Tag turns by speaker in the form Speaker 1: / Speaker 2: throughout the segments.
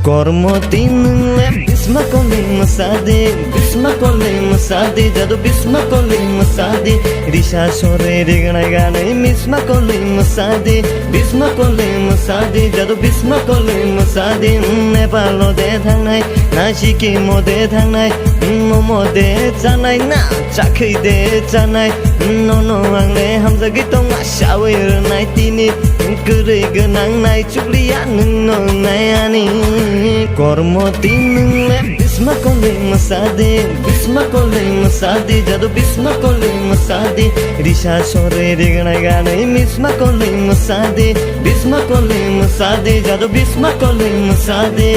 Speaker 1: Kormo tinle bisma kolim masade bisma kolim masade jadu bisma kolim masade risha sore regana gane bisma kolim masade bisma kolim masade jadu bisma kolim masade nepalo de thangnai nashiki mode thangnai momode chanai na chakhai de chanai nono angle hamza gitong ashawir nai tini kure ganang nai chukliya nunno nai ani kormo tinle bisma kolim masade bisma kolim masade jadu bisma kolim masade risha sore regana gane bisma kolim masade bisma kolim masade jadu bisma kolim masade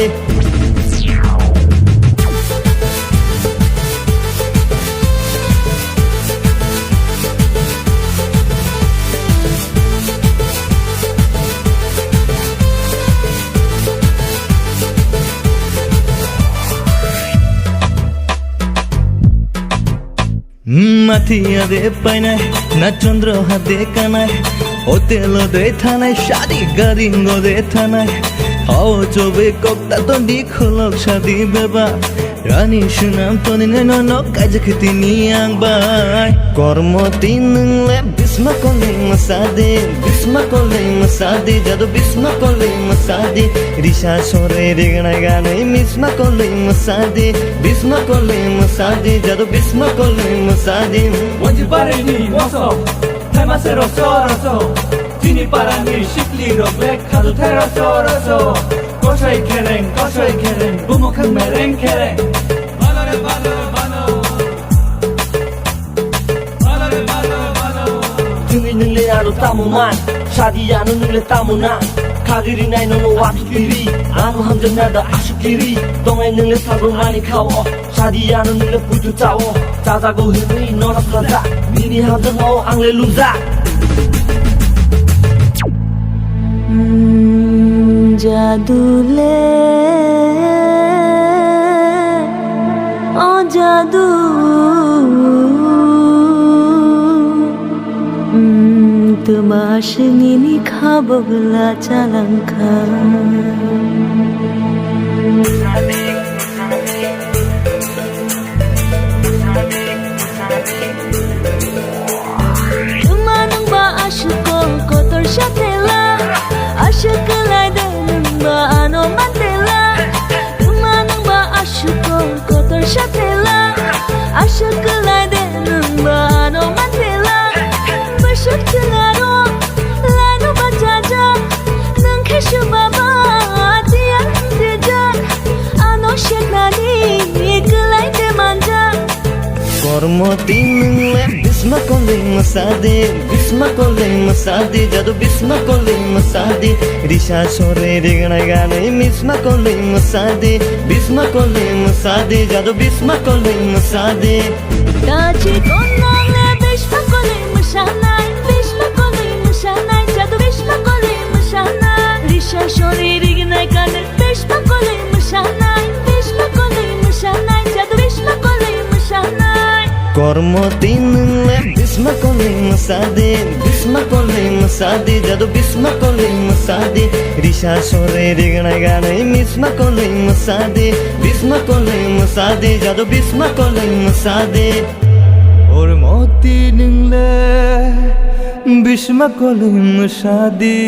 Speaker 1: Mathia দে পাইনাই না চন্দ্র হাতে Kanai hotel দে থানাই শাদি গারিঙ্গ দে থানাই হাও চবে কক্তা তন্দি খোলক শাদি বেবা রানী সুনাম তনি নন কাজ খেতি নিয়াং বাই কর্ম তিনলে বিস্মা কলিং মাসাদে বিস্মা কলিং মাসাদে জাদু বিস্মা কলিং মাসাদে রিসা সরে রেগনা গানে মিসমা কলিং মাসাদে বিস্মা কলিং মাসাদে জাদু বিস্মা কলিং মাসাদে
Speaker 2: 뭔지 빠르니 와서 테마세로 썰어서 지니 바람이 시플리로 블랙카드 테러 썰어서 거셔이 캐랭 부목한 메랭 캐랭 바나레 바나 등이 능래야로 따무만 샤디야는 능래 따무나 가기리 나이 너는 와기끼리 아무 함정나다 아쉽기리 똥에 능래 사고 많이 카워 샤디야는 능래 부주 짜워 짜자고 흔히 너나 풀어다 미니 함정어 앙레 루자
Speaker 3: জাদুলে ও জাদু তোমার নিনি খাবগলা চালাঙ্কা তোমার বা আশুক কতর সাথে আশুক লাই দেন বা আনো মাতেলা তোমার বা আশুক কতর সাথে আশুক লাই দেন বা আনো মাতেলা বসত চলারো লানো বাজাজা নং খেশু বাবা দিয়া দেজা আনো শেনানি গলাই দে মানজা
Speaker 1: কর্ম তিনলে বিস্মা কলিং মাসাদে বিস্মা কলিং মাসাদে জাদু বিস্মা কলিং মাসাদে রিসা সরে রেগনা গানে মিসমা কলিং মাসাদে বিস্মা কলিং মাসাদে জাদু বিস্মা কলিং মাসাদে
Speaker 3: তাজি কোনালে বিস্মা কলিং মাসানাই বিস্মা কলিং মাসানাই জাদু বিস্মা কলিং মাসানাই রিসা সরে রেগনা গানে বিস্মা কলিং মাসানাই বিস্মা কলিং মাসানাই জাদু বিস্মা কলিং মাসানাই
Speaker 1: কর্ম তিনলে বিস্মা কলিং মাসাদে বিস্মা কলিং মাসাদে জাদু বিস্মা কলিং মাসাদে রিসা সরে রেগনা গানে মিসমা কলিং মাসাদে বিস্মা কলিং মাসাদে জাদু বিস্মা কলিং মাসাদে ওর মতি নিংলে বিস্মা কলিং মাসাদে